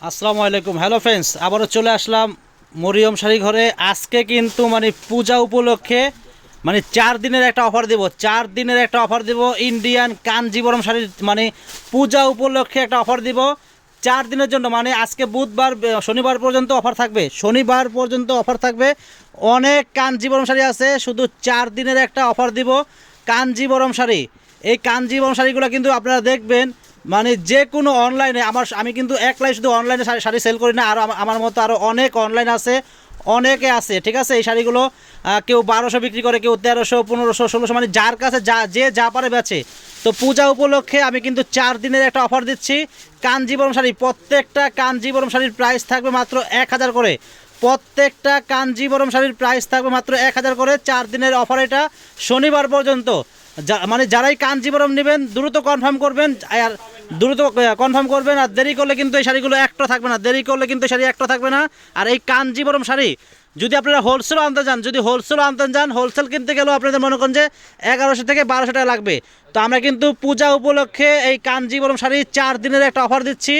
আসসালামু আলাইকুম। Hello friends, আবারও চলে আসলাম মরিয়ম শাড়ি ঘরে। আজকে কিন্তু পূজা উপলক্ষে 4 দিনের একটা অফার দেব। 4 দিনের একটা অফার দেব ইন্ডিয়ান কাঞ্জিবরম শাড়ির পূজা উপলক্ষে একটা অফার দিব 4 দিনের জন্য। আজকে বুধবার শনিবার পর্যন্ত অফার থাকবে। শনিবার পর্যন্ত অফার থাকবে। অনেক কাঞ্জিবরম শাড়ি আছে, শুধু 4 দিনের একটা অফার দিব কাঞ্জিবরম শাড়ি। এই কাঞ্জিবরম শাড়িগুলো কিন্তু আপনারা দেখবেন যে কোনো অনলাইনে আমি কিন্তু একলাই শুধু অনলাইনে শাড়ি সেল করি না, আরও আমার মতো আরও অনেক অনলাইন আছে, অনেকে আছে, ঠিক আছে। এই শাড়িগুলো কেউ 1200 বিক্রি করে, কেউ 1300, 1500, 1600, যার কাছে যা পারে বেচে। তো পূজা উপলক্ষে আমি কিন্তু 4 দিনের একটা অফার দিচ্ছি কাঞ্জিবরম শাড়ি। প্রত্যেকটা কাঞ্জিবরম শাড়ির প্রাইস থাকবে মাত্র 1000 করে। প্রত্যেকটা কাঞ্জিবরম শাড়ির প্রাইস থাকবে মাত্র 1000 করে। 4 দিনের অফার এটা, শনিবার পর্যন্ত। যারাই কাঞ্জিবরম নেবেন দ্রুত কনফার্ম করবেন, আর দ্রুত কনফার্ম করবেন। আর দেরি করলে কিন্তু এই শাড়িগুলো একটা থাকবে না, দেরি করলে কিন্তু শাড়ি একটা থাকবে না। আর এই কাঞ্জিবরম শাড়ি যদি আপনারা হোলসেলও আনতে যান, হোলসেল কিনতে গেলেও আপনাদের মনে করেন যে 1100 থেকে 1200 টাকা লাগবে। তো আমরা কিন্তু পূজা উপলক্ষে এই কাঞ্জিবরম শাড়ি 4 দিনের একটা অফার দিচ্ছি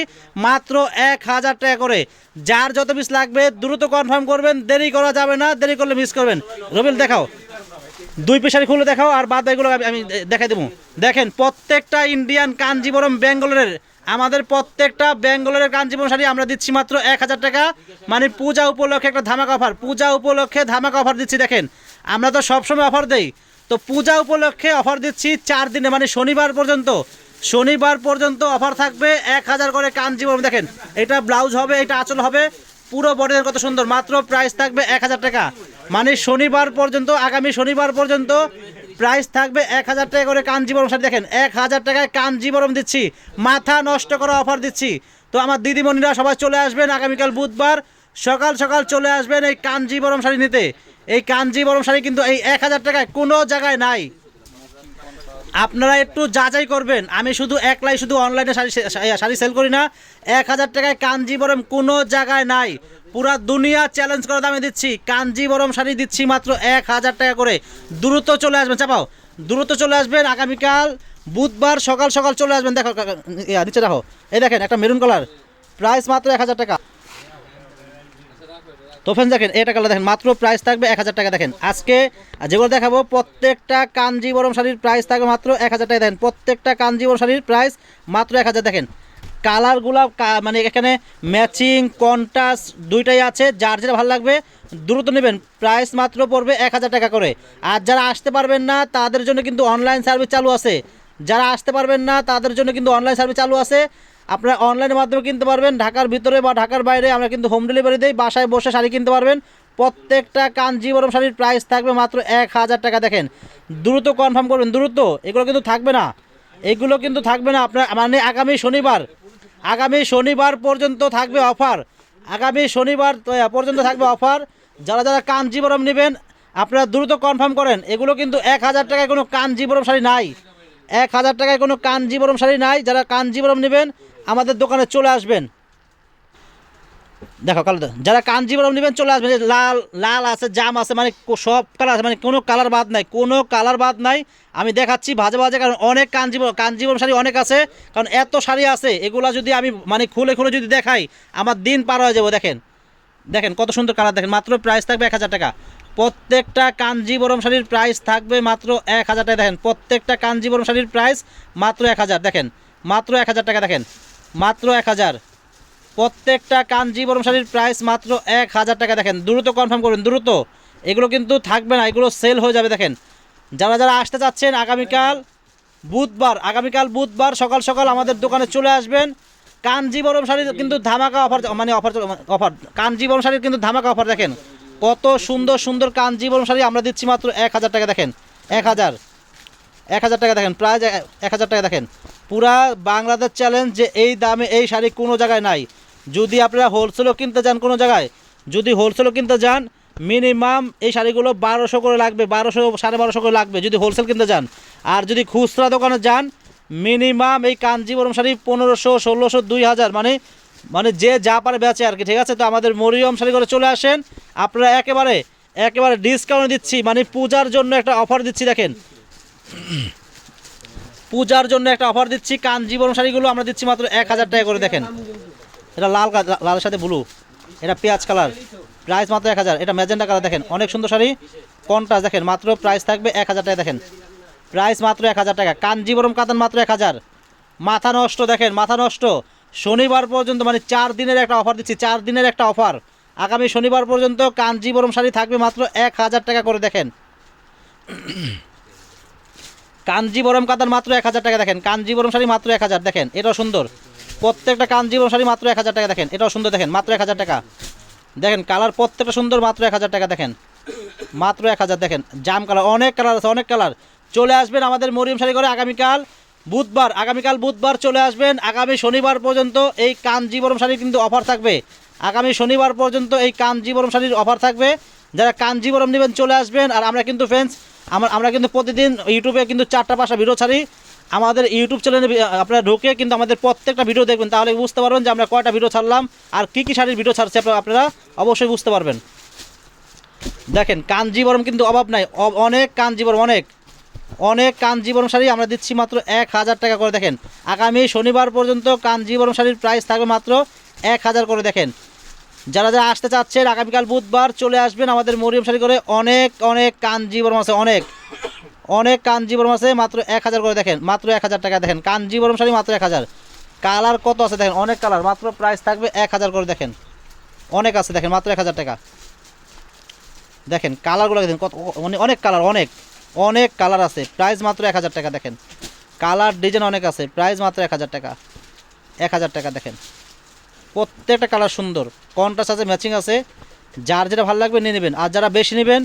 মাত্র 1000 টাকা করে। যার যত পিস লাগবে দ্রুত কনফার্ম করবেন, দেরি করা যাবে না, দেরি করলে মিস করবেন। রবিল দেখাও, 2 পিস শাড়ি খুলে দেখাও, আর বাদ এগুলো আমি দেখাই দেবো। দেখেন, প্রত্যেকটা ইন্ডিয়ান কাঞ্জিবরম বেঙ্গলের, আমাদের প্রত্যেকটা বেঙ্গলের কাঞ্জিবরম শাড়ি আমরা দিচ্ছি মাত্র 1000 টাকা। পূজা উপলক্ষে একটা ধামাকা অফার, পূজা উপলক্ষে ধামাকা অফার দিচ্ছি। দেখেন, আমরা তো সবসময় অফার দেই, তো পূজা উপলক্ষে অফার দিচ্ছি 4 দিনে, শনিবার পর্যন্ত অফার থাকবে 1000 করে কাঞ্জিবরম। দেখেন, এটা ব্লাউজ হবে, এটা আঁচল হবে, পুরো বডির কত সুন্দর। মাত্র প্রাইস থাকবে 1000 টাকা। শনিবার পর্যন্ত, আগামী শনিবার পর্যন্ত প্রাইস থাকবে 1000 টাকা করে কাঞ্জিবরম শাড়ি। দেখেন, 1000 টাকায় কাঞ্জিবরম দিচ্ছি, মাথা নষ্ট করা অফার দিচ্ছি। তো আমার দিদিমণিরা সবাই চলে আসবেন আগামীকাল বুধবার সকাল সকাল চলে আসবেন এই কাঞ্জিবরম শাড়ি নিতে। এই কাঞ্জিবরম শাড়ি কিন্তু এই 1000 টাকায় কোনো জায়গায় নাই। আপনারা একটু যাচাই করবেন, আমি শুধু অনলাইনে শাড়ি সেল করি না। 1000 টাকায় কাঞ্জিবরম কোনো জায়গায় নাই, পুরা দুনিয়া চ্যালেঞ্জ করে দামে দিচ্ছি। কাঞ্জিবরম শাড়ি দিচ্ছি মাত্র 1000 টাকা করে। দ্রুত চলে আসবেন, চাপাও, দ্রুত চলে আসবেন আগামীকাল বুধবার সকাল সকাল চলে আসবেন। দেখো নিচে দেখো, এই দেখেন একটা মেরুন কালার, প্রাইস মাত্র 1000 টাকা। তো ফ্রেন্ডস দেখেন, এটা কালার দেখেন, মাত্র প্রাইস থাকবে 1000 টাকা। দেখেন, আজকে যেগুলো দেখাবো প্রত্যেকটা কাঞ্জিবরম শাড়ির প্রাইস থাকবে মাত্র 1000 টাকা। দেখেন, প্রত্যেকটা কাঞ্জিবরম শাড়ির প্রাইস মাত্র 1000। দেখেন, কালারগুলো এখানে ম্যাচিং কন্ট্রাস্ট দুইটাই আছে, যার যেটা ভালো লাগবে দ্রুত নেবেন। প্রাইস মাত্র পড়বে 1000 টাকা করে। আর যারা আসতে পারবেন না তাদের জন্য কিন্তু অনলাইন সার্ভিস চালু আছে। আপনারা অনলাইনের মাধ্যমে কিনতে পারবেন, ঢাকার ভিতরে বা ঢাকার বাইরে আমরা কিন্তু হোম ডেলিভারি দিই। বাসায় বসে শাড়ি কিনতে পারবেন। প্রত্যেকটা কাঞ্জিবরম শাড়ির প্রাইস থাকবে মাত্র 1000 টাকা। দেখেন, দ্রুত কনফার্ম করবেন, দ্রুত। এগুলো কিন্তু থাকবে না, আপনার আগামী শনিবার পর্যন্ত থাকবে অফার। আগামী শনিবার পর্যন্ত থাকবে অফার। যারা যারা কাঞ্জিবরম নেবেন আপনারা দ্রুত কনফার্ম করেন। এগুলো কিন্তু 1000 টাকায় কোনো কাঞ্জিবরম শাড়ি নাই, 1000 টাকায় কোনো কাঞ্জিবরম শাড়ি নাই। যারা কাঞ্জিবরম নেবেন আমাদের দোকানে চলে আসবেন। দেখো কালার, যারা কাঞ্জিবরম নেবেন চলে আসবেন। লাল লাল আছে, জাম আছে, সব কালার আছে, কোনো কালার বাদ নাই। আমি দেখাচ্ছি ভাজে ভাজে, কারণ অনেক কাঞ্জিবরম শাড়ি অনেক আছে, কারণ এত শাড়ি আছে। এগুলো যদি আমি খুলে খুলে যদি দেখাই আমার দিন পার হয়ে যাবো। দেখেন, দেখেন কত সুন্দর কালার। দেখেন, মাত্র প্রাইস থাকবে 1000 টাকা। প্রত্যেকটা কাঞ্জিবরম শাড়ির প্রাইস থাকবে মাত্র 1000 টাকা। দেখেন, প্রত্যেকটা কাঞ্জিবরম শাড়ির প্রাইস মাত্র 1000। দেখেন, মাত্র 1000 টাকা। দেখেন, মাত্র 1000। প্রত্যেকটা কাঞ্জিবরম শাড়ির প্রাইস মাত্র 1000 টাকা। দেখেন, দ্রুত কনফার্ম করবেন, দ্রুত। এগুলো কিন্তু থাকবে না, এগুলো সেল হয়ে যাবে। দেখেন, যারা যারা আসতে চাচ্ছেন আগামীকাল বুধবার সকাল সকাল আমাদের দোকানে চলে আসবেন। কাঞ্জিবরম শাড়ির কিন্তু ধামাকা অফার, অফার কাঞ্জিবরম শাড়ির কিন্তু ধামাকা অফার। দেখেন, কত সুন্দর সুন্দর কাঞ্জিবরম শাড়ি আমরা দিচ্ছি মাত্র 1000 টাকা। দেখেন, 1000 টাকা। দেখেন, প্রায় 1000 টাকা। দেখেন, পুরা বাংলাদেশ চ্যালেঞ্জ যে এই দামে এই শাড়ি কোনো জায়গায় নাই। যদি আপনারা হোলসেলও কিনতে যান, কোনো জায়গায় যদি হোলসেলও কিনতে যান, মিনিমাম এই শাড়িগুলো 1200 করে লাগবে, 1200 1250 করে লাগবে যদি হোলসেল কিনতে যান। আর যদি খুচরা দোকানে যান, মিনিমাম এই কাঞ্জিবরম শাড়ি 1500, 1600, 2000, যে যা পারে বেচে আর কি, ঠিক আছে। তো আমাদের মরিয়ম শাড়ি করে চলে আসেন। আপনারা একেবারে ডিসকাউন্ট দিচ্ছি, পূজার জন্য একটা অফার দিচ্ছি। দেখেন, পূজার জন্য একটা অফার দিচ্ছি, কাঞ্জিবরম শাড়িগুলো আমরা দিচ্ছি মাত্র 1000 টাকা করে। দেখেন, এটা লালের সাথে ব্লু, এটা পেঁয়াজ কালার, প্রাইস মাত্র 1000। এটা ম্যাজেন্টা কালার, দেখেন অনেক সুন্দর শাড়ি, কন্ট্রাস্ট দেখেন, মাত্র প্রাইস থাকবে 1000 টাকা। দেখেন প্রাইস মাত্র 1000 টাকা। কাঞ্জিবরম কাতান মাত্র 1000। মাথা নষ্ট, দেখেন মাথা নষ্ট। শনিবার পর্যন্ত মানে 4 দিনের একটা অফার দিচ্ছি, 4 দিনের একটা অফার। আগামী শনিবার পর্যন্ত কাঞ্জিবরম শাড়ি থাকবে মাত্র 1000 টাকা করে। দেখেন কাঞ্জিবরম কাতান মাত্র 1000 টাকা। দেখেন কাঞ্জিবরম শাড়ি মাত্র 1000। দেখেন এটাও সুন্দর, প্রত্যেকটা কাঞ্জিবরম শাড়ি মাত্র 1000 টাকা। দেখেন এটাও সুন্দর, দেখেন মাত্র 1000 টাকা। দেখেন কালার প্রত্যেকটা সুন্দর, মাত্র 1000 টাকা। দেখেন মাত্র 1000। দেখেন জাম কালার, অনেক কালার আছে, অনেক কালার। চলে আসবেন আমাদের মরিয়ম শাড়ি ঘরে আগামীকাল বুধবার চলে আসবেন। আগামী শনিবার পর্যন্ত এই কাঞ্জিবরম শাড়ির কিন্তু অফার থাকবে। আগামী শনিবার পর্যন্ত এই কাঞ্জিবরম শাড়ির অফার থাকবে। যারা কাঞ্জিবরম নেবেন চলে আসবেন। আর আমরা কিন্তু ফ্রেন্ডস আমরা কিন্তু প্রতিদিন ইউটিউবে কিন্তু 4টা-5টা ভিডিও ছাড়ি। আমাদের ইউটিউব চ্যানেলে আপনারা ঢুকে কিন্তু আমাদের প্রত্যেকটা ভিডিও দেখবেন, তাহলে বুঝতে পারবেন যে আমরা কয়টা ভিডিও ছাড়লাম আর কী কী শাড়ির ভিডিও ছাড়ছি আপনারা অবশ্যই বুঝতে পারবেন। দেখেন কাঞ্জিবরম কিন্তু অভাব নাই, অনেক কাঞ্জিবরম, অনেক কাঞ্জিবরম শাড়ি আমরা দিচ্ছি মাত্র 1000 টাকা করে। দেখেন আগামী শনিবার পর্যন্ত কাঞ্জিবরম শাড়ির প্রাইস থাকবে মাত্র 1000 করে। দেখেন যারা যারা আসতে চাচ্ছেন আগামীকাল বুধবার চলে আসবেন আমাদের মরিয়ম শাড়ি করে। অনেক কাঞ্জিবরম আছে, অনেক কাঞ্জিবরম আছে, মাত্র 1000 করে। দেখেন মাত্র 1000 টাকা। দেখেন কাঞ্জিবরম শাড়ি মাত্র 1000। কালার কত আছে দেখেন, অনেক কালার, মাত্র প্রাইস থাকবে 1000 করে। দেখেন অনেক আছে, দেখেন মাত্র 1000 টাকা। দেখেন কালারগুলো দেখেন কত, অনেক কালার, অনেক কালার আছে, প্রাইস মাত্র 1000 টাকা। দেখেন কালার ডিজাইন অনেক আছে, প্রাইস মাত্র 1000 টাকা। 1000 টাকা। দেখেন প্রত্যেকটা কালার সুন্দর, কন্ট্রাস্ট আছে, ম্যাচিং আছে। যার যেটা ভালো লাগবে নিয়ে নেবেন। আর যারা বেশি নেবেন,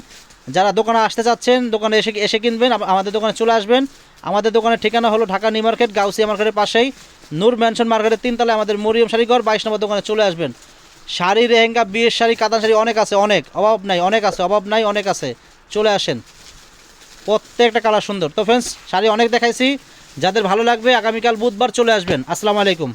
যারা দোকানে আসতে চাচ্ছেন দোকানে এসে কিনবেন, আমাদের দোকানে চলে আসবেন। আমাদের দোকানের ঠিকানা হলো ঢাকা নিউ মার্কেট, গাউসিয়া মার্কেটের পাশেই নূর ম্যানশন মার্কেটের 3 তলায় আমাদের মরিয়ম শাড়িঘর 22 নম্বর দোকানে চলে আসবেন। শাড়ি, লেহেঙ্গা, বিয়ের শাড়ি, কাতান শাড়ি অনেক আছে, অভাব নাই, অনেক আছে। চলে আসেন, প্রত্যেকটা কালার সুন্দর। তো ফ্রেন্ডস শাড়ি অনেক দেখাইছি, যাদের ভালো লাগবে আগামীকাল বুধবার চলে আসবেন। আসসালামু আলাইকুম।